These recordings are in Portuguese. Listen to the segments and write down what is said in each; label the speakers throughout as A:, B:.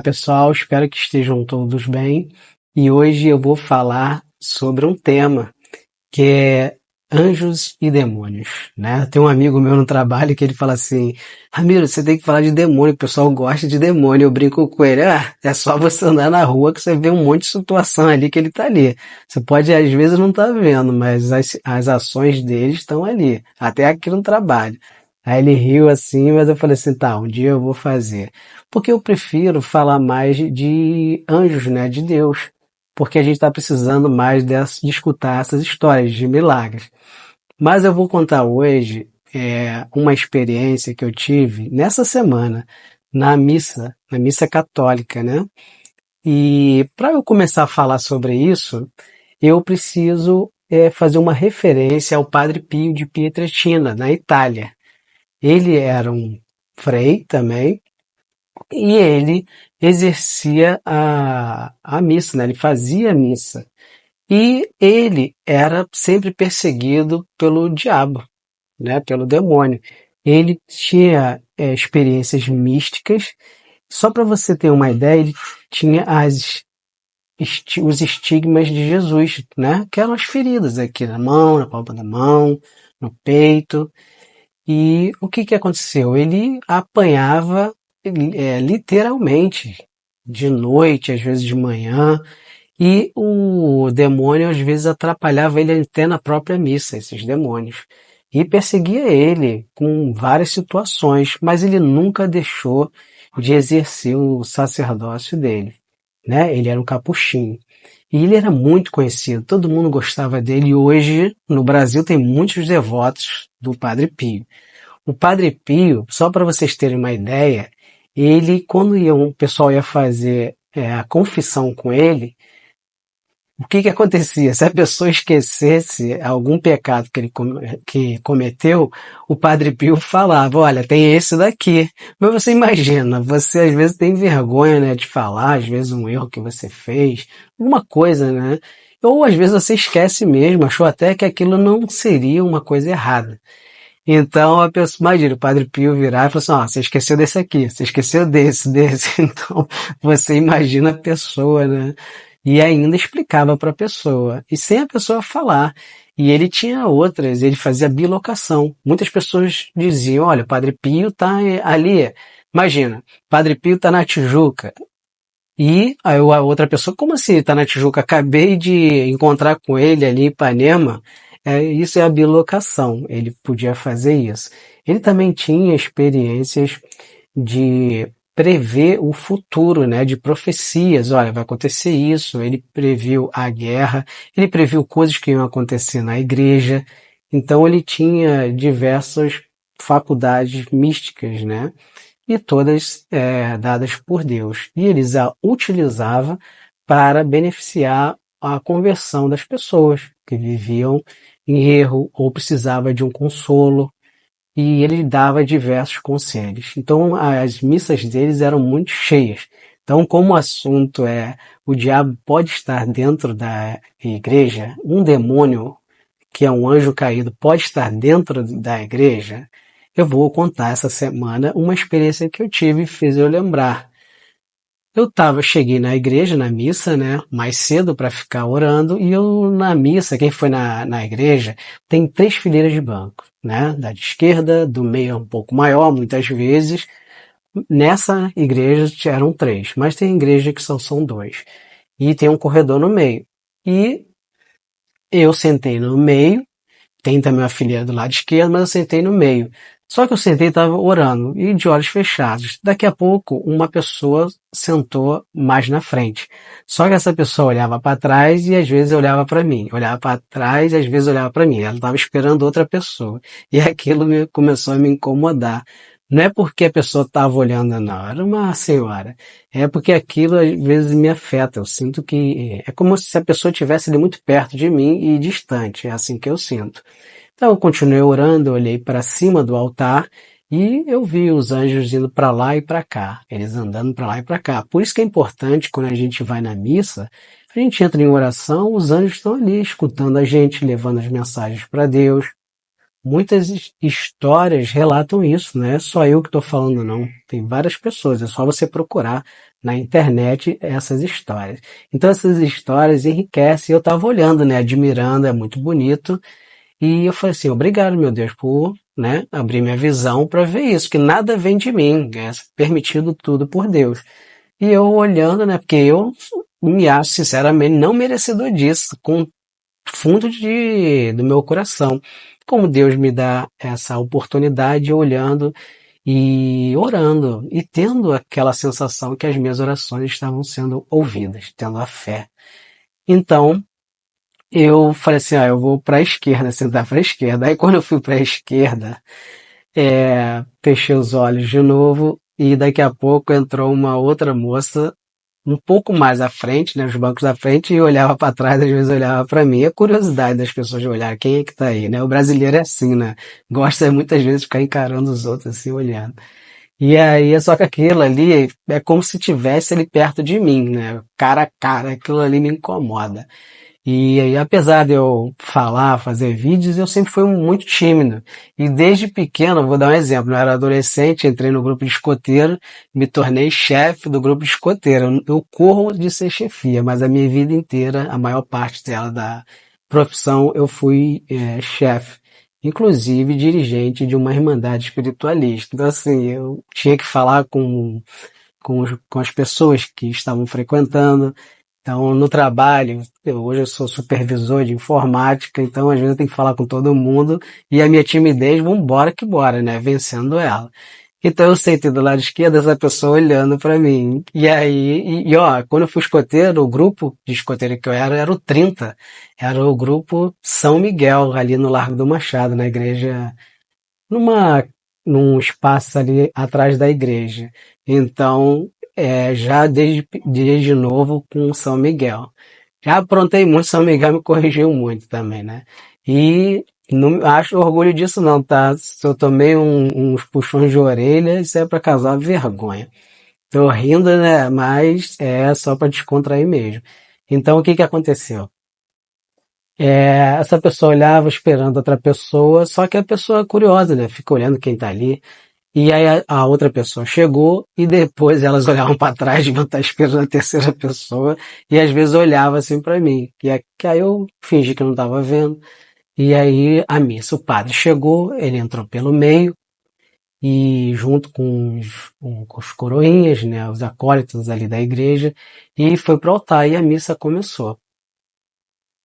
A: Pessoal, espero que estejam todos bem. E hoje eu vou falar sobre um tema que é anjos e demônios, né? Tem um amigo meu no trabalho que ele fala assim: Ramiro, você tem que falar de demônio, o pessoal gosta de demônio. Eu brinco com ele: é só você andar na rua que você vê um monte de situação ali que ele tá ali. Você pode às vezes não tá vendo, mas as ações dele estão ali, até aqui no trabalho. Aí ele riu assim, mas eu falei assim: tá, um dia eu vou fazer. Porque eu prefiro falar mais de anjos, né, de Deus, porque a gente está precisando mais de escutar essas histórias de milagres. Mas eu vou contar hoje uma experiência que eu tive nessa semana na missa católica, né? E para eu começar a falar sobre isso, eu preciso fazer uma referência ao Padre Pio de Pietrelcina, na Itália. Ele era um frei também, e ele exercia a missa, né? Ele fazia a missa. E ele era sempre perseguido pelo diabo, né? Pelo demônio. Ele tinha experiências místicas. Só para você ter uma ideia, ele tinha os estigmas de Jesus, né? Que eram as feridas aqui na mão, na palma da mão, no peito. E o que aconteceu? Ele apanhava literalmente, de noite, às vezes de manhã, e o demônio às vezes atrapalhava ele até na própria missa, esses demônios. E perseguia ele com várias situações, mas ele nunca deixou de exercer o sacerdócio dele, né? Ele era um capuchinho. E ele era muito conhecido, todo mundo gostava dele, e hoje no Brasil tem muitos devotos do Padre Pio. O Padre Pio, só para vocês terem uma ideia, ele, quando o pessoal ia fazer a confissão com ele, o que acontecia? Se a pessoa esquecesse algum pecado que cometeu, o Padre Pio falava: olha, tem esse daqui. Mas você imagina, você às vezes tem vergonha, né, de falar, às vezes um erro que você fez, alguma coisa, né? Ou às vezes você esquece mesmo, achou até que aquilo não seria uma coisa errada. Então a pessoa, imagina, o Padre Pio virar e falar assim: ó, você esqueceu desse aqui, você esqueceu desse. Então você imagina a pessoa, né? E ainda explicava para a pessoa, e sem a pessoa falar. E ele tinha outras, ele fazia bilocação. Muitas pessoas diziam: olha, o Padre Pio tá ali. Imagina, Padre Pio tá na Tijuca. E aí a outra pessoa: como assim tá na Tijuca? Acabei de encontrar com ele ali em Ipanema. Isso é a bilocação, ele podia fazer isso. Ele também tinha experiências de prever o futuro, né, de profecias. Olha, vai acontecer isso. Ele previu a guerra, ele previu coisas que iam acontecer na igreja. Então ele tinha diversas faculdades místicas, né? E todas dadas por Deus. E eles a utilizava para beneficiar a conversão das pessoas que viviam em erro ou precisava de um consolo. E ele dava diversos conselhos. Então as missas deles eram muito cheias. Então, como o assunto é o diabo pode estar dentro da igreja, um demônio que é um anjo caído pode estar dentro da igreja, eu vou contar essa semana uma experiência que eu tive e fez eu lembrar. Cheguei na igreja, na missa, né, mais cedo para ficar orando, e eu na missa, quem foi na igreja, tem 3 fileiras de banco, né, da esquerda, do meio é um pouco maior, muitas vezes. Nessa igreja eram 3, mas tem igreja que são 2. E tem um corredor no meio. E eu sentei no meio, tem também uma fileira do lado esquerdo, mas eu sentei no meio. Só que eu sentei e estava orando, e de olhos fechados. Daqui a pouco, uma pessoa sentou mais na frente. Só que essa pessoa olhava para trás e às vezes olhava para mim. Olhava para trás e às vezes olhava para mim. Ela estava esperando outra pessoa. E aquilo começou a me incomodar. Não é porque a pessoa estava olhando, não. Era uma senhora. É porque aquilo às vezes me afeta. Eu sinto que é como se a pessoa estivesse ali muito perto de mim e distante. É assim que eu sinto. Então eu continuei orando, eu olhei para cima do altar e eu vi os anjos indo para lá e para cá, eles andando para lá e para cá. Por isso que é importante, quando a gente vai na missa, a gente entra em oração, os anjos estão ali escutando a gente, levando as mensagens para Deus. muitas histórias relatam isso, não é só eu que estou falando, não. Tem várias pessoas, é só você procurar na internet essas histórias. Então essas histórias enriquecem. Eu estava olhando, né, admirando, é muito bonito. E eu falei assim, obrigado, meu Deus, por, né, abrir minha visão para ver isso, que nada vem de mim, é permitido tudo por Deus. E eu olhando, né, porque eu me acho, sinceramente, não merecedor disso, com fundo do meu coração. Como Deus me dá essa oportunidade, olhando e orando, e tendo aquela sensação que as minhas orações estavam sendo ouvidas, tendo a fé. Então, eu falei assim, eu vou para a esquerda, sentar para a esquerda. Aí quando eu fui para a esquerda, fechei os olhos de novo e daqui a pouco entrou uma outra moça um pouco mais à frente, né, os bancos da frente, e olhava para trás, às vezes olhava para mim. A curiosidade das pessoas de olhar quem é que tá aí, né? O brasileiro é assim, né? Gosta muitas vezes de ficar encarando os outros assim, olhando. E aí, é só que aquilo ali é como se tivesse ele perto de mim, né? Cara a cara, aquilo ali me incomoda. E aí, apesar de eu falar, fazer vídeos, eu sempre fui muito tímido. E desde pequeno, vou dar um exemplo, eu era adolescente, entrei no grupo de escoteiro, me tornei chefe do grupo de escoteiro. Eu corro de ser chefia, mas a minha vida inteira, a maior parte dela da profissão, eu fui chefe. Inclusive dirigente de uma irmandade espiritualista. Então, assim, eu tinha que falar com as pessoas que estavam frequentando. Então, no trabalho, hoje eu sou supervisor de informática, então às vezes eu tenho que falar com todo mundo e a minha timidez, vambora que bora, né? Vencendo ela. Então eu sentei do lado esquerdo, essa pessoa olhando pra mim. E aí, ó, quando eu fui escoteiro, o grupo de escoteiro que eu era o 30. Era o grupo São Miguel, ali no Largo do Machado, na igreja, numa, num espaço ali atrás da igreja. Então, já desde novo com São Miguel. Já aprontei muito, São Miguel me corrigiu muito também, né? E não acho orgulho disso não, tá? Se eu tomei uns puxões de orelha, isso é pra causar vergonha. Tô rindo, né? Mas é só pra descontrair mesmo. Então, o que que aconteceu? Essa pessoa olhava esperando outra pessoa, só que a pessoa é curiosa, né? Fica olhando quem tá ali. E aí a outra pessoa chegou e depois elas olhavam para trás, deviam estar esperando a terceira pessoa e às vezes olhava assim para mim. Que aí eu fingi que não estava vendo. E aí a missa, o padre chegou, ele entrou pelo meio e junto com os coroinhas, né, os acólitos ali da igreja, e foi para o altar e a missa começou.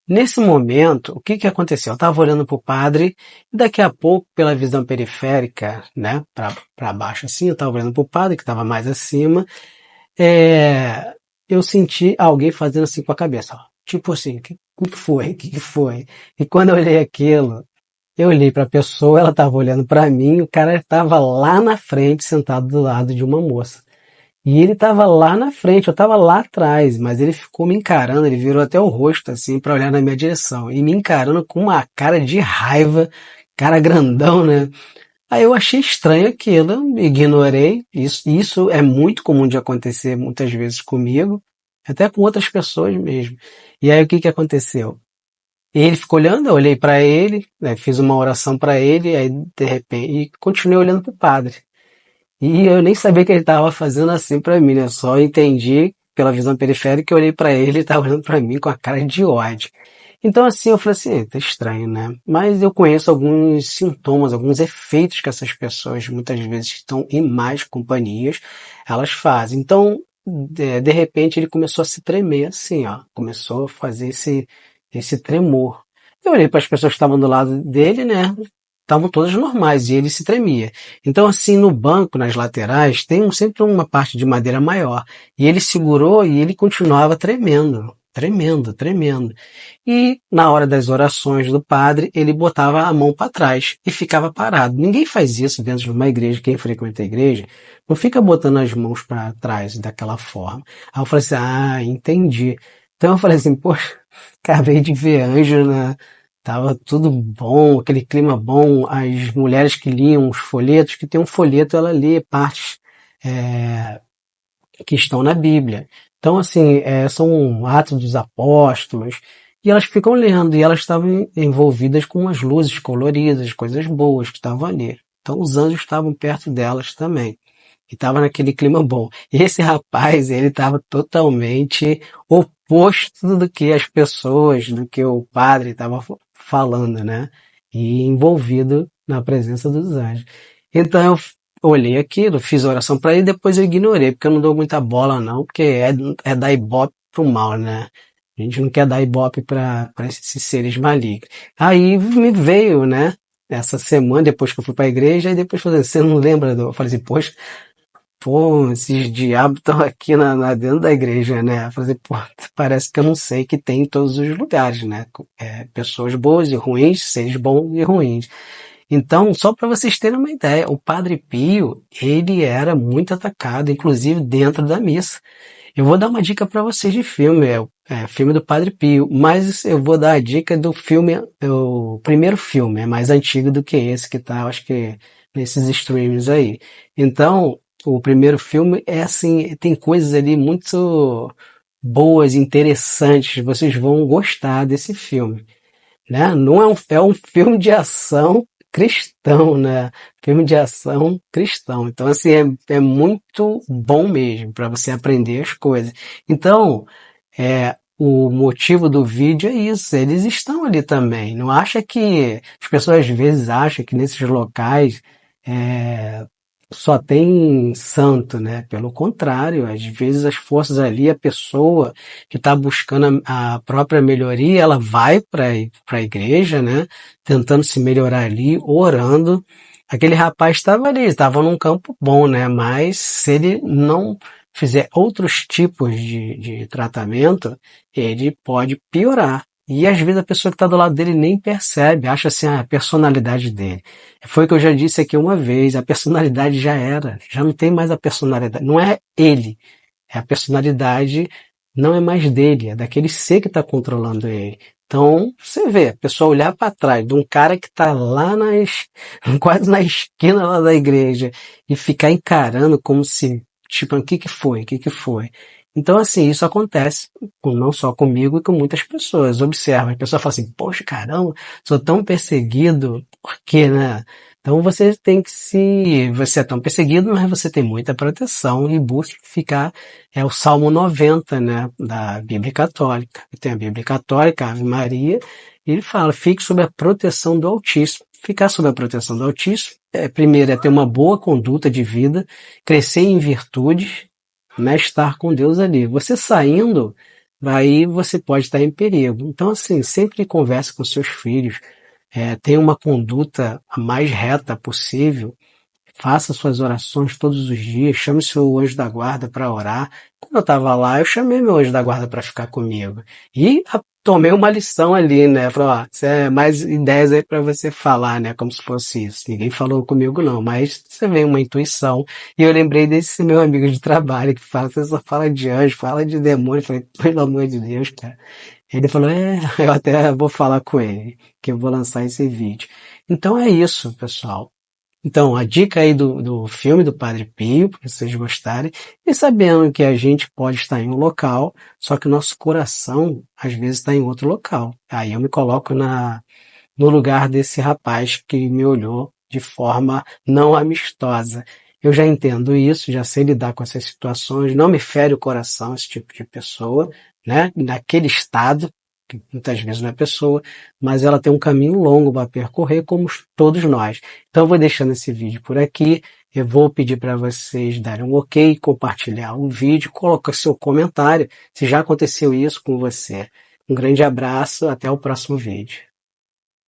A: Nesse momento, o que que aconteceu? Eu estava olhando para o padre e daqui a pouco, pela visão periférica, né, para baixo assim, eu estava olhando para o padre que estava mais acima, eu senti alguém fazendo assim com a cabeça, ó, tipo assim, que foi? Que foi? E quando eu olhei aquilo, eu olhei para a pessoa, ela estava olhando para mim, o cara estava lá na frente, sentado do lado de uma moça. E ele tava lá na frente, eu tava lá atrás, mas ele ficou me encarando, ele virou até o rosto assim pra olhar na minha direção e me encarando com uma cara de raiva, cara grandão, né? Aí eu achei estranho aquilo, ignorei. Isso é muito comum de acontecer muitas vezes comigo, até com outras pessoas mesmo. E aí o que que aconteceu? Ele ficou olhando, eu olhei pra ele, né, fiz uma oração pra ele, aí de repente e continuei olhando pro padre. E eu nem sabia que ele estava fazendo assim pra mim, né? Só entendi pela visão periférica, eu olhei pra ele e ele estava olhando pra mim com a cara de ódio. Então assim, eu falei assim, tá estranho, né? Mas eu conheço alguns sintomas, alguns efeitos que essas pessoas muitas vezes estão em más companhias, elas fazem. Então, de repente ele começou a se tremer assim, ó. Começou a fazer esse tremor. Eu olhei para as pessoas que estavam do lado dele, né? Estavam todas normais e ele se tremia. Então, assim, no banco, nas laterais, tem sempre uma parte de madeira maior. E ele segurou e ele continuava tremendo, tremendo, tremendo. E na hora das orações do padre, ele botava a mão para trás e ficava parado. Ninguém faz isso dentro de uma igreja. Quem frequenta a igreja não fica botando as mãos para trás daquela forma. Aí eu falei assim, entendi. Então eu falei assim, poxa, acabei de ver anjo, né? Tava tudo bom, aquele clima bom, as mulheres que liam os folhetos, que tem um folheto, ela lê partes é, que estão na Bíblia. Então, assim, são Atos dos Apóstolos, e elas ficam lendo, e elas estavam envolvidas com as luzes coloridas, coisas boas que estavam ali. Então os anjos estavam perto delas também. E estava naquele clima bom. E esse rapaz, ele estava totalmente oposto do que as pessoas, do que o padre estava falando, né? E envolvido na presença dos anjos. Então eu olhei aquilo, fiz oração para ele, depois eu ignorei, porque eu não dou muita bola não, porque é dar ibope pro mal, né? A gente não quer dar ibope para esses seres malignos. Aí me veio, né? Essa semana, depois que eu fui para a igreja, e depois falei, você não lembra? Eu falei assim, poxa, pô, esses diabos estão aqui dentro da igreja, né? Eu falei assim, pô, parece que eu não sei que tem em todos os lugares, né? Pessoas boas e ruins, seres bons e ruins. Então, só para vocês terem uma ideia, o Padre Pio, ele era muito atacado, inclusive dentro da missa. Eu vou dar uma dica para vocês de filme, filme do Padre Pio, mas eu vou dar a dica do filme, o primeiro filme, é mais antigo do que esse que tá, acho que nesses streams aí. Então, o primeiro filme é assim, tem coisas ali muito boas, interessantes, vocês vão gostar desse filme, né? Não é um filme de ação cristão, né? Filme de ação cristão. Então, assim, é muito bom mesmo para você aprender as coisas. Então, o motivo do vídeo é isso. Eles estão ali também. Não acha que as pessoas às vezes acham que nesses locais é, só tem santo, né? Pelo contrário, às vezes as forças ali, a pessoa que está buscando a própria melhoria, ela vai para a igreja, né? Tentando se melhorar ali, orando. Aquele rapaz estava ali, estava num campo bom, né? Mas se ele não fizer outros tipos de tratamento, ele pode piorar. E às vezes a pessoa que está do lado dele nem percebe, acha assim a personalidade dele. Foi o que eu já disse aqui uma vez, a personalidade já era, já não tem mais a personalidade, não é ele, é a personalidade, não é mais dele, é daquele ser que está controlando ele. Então, você vê, a pessoa olhar para trás de um cara que está lá quase na esquina lá da igreja e ficar encarando como se, tipo, o que que foi, o que que foi. Então, assim, isso acontece não só comigo e com muitas pessoas. Observa, a pessoa fala assim, poxa, caramba, sou tão perseguido, por quê, né? Então você tem que você é tão perseguido, mas você tem muita proteção e busca ficar, é o Salmo 90, né, da Bíblia Católica. Tem a Bíblia Católica, a Ave Maria, e ele fala, fique sob a proteção do Altíssimo. Ficar sob a proteção do Altíssimo, primeiro é ter uma boa conduta de vida, crescer em virtudes, né, estar com Deus ali. Você saindo, aí você pode estar em perigo. Então, assim, sempre converse com seus filhos, tenha uma conduta a mais reta possível, faça suas orações todos os dias, chame seu anjo da guarda para orar. Quando eu estava lá, eu chamei meu anjo da guarda para ficar comigo. E tomei uma lição ali, né? Falei, ó, isso é mais ideias aí para você falar, né? Como se fosse isso. Ninguém falou comigo não, mas você vê uma intuição. E eu lembrei desse meu amigo de trabalho que fala, você só fala de anjo, fala de demônio. Eu falei, pelo amor de Deus, cara. Ele falou, eu até vou falar com ele, que eu vou lançar esse vídeo. Então é isso, pessoal. Então, a dica aí do filme do Padre Pio, para vocês gostarem, e sabendo que a gente pode estar em um local, só que o nosso coração, às vezes, está em outro local. Aí eu me coloco no lugar desse rapaz que me olhou de forma não amistosa. Eu já entendo isso, já sei lidar com essas situações, não me fere o coração esse tipo de pessoa, né? Naquele estado, que muitas vezes não é pessoa, mas ela tem um caminho longo para percorrer, como todos nós. Então eu vou deixando esse vídeo por aqui, eu vou pedir para vocês darem um ok, compartilhar o vídeo, colocar seu comentário, se já aconteceu isso com você. Um grande abraço, até o próximo vídeo.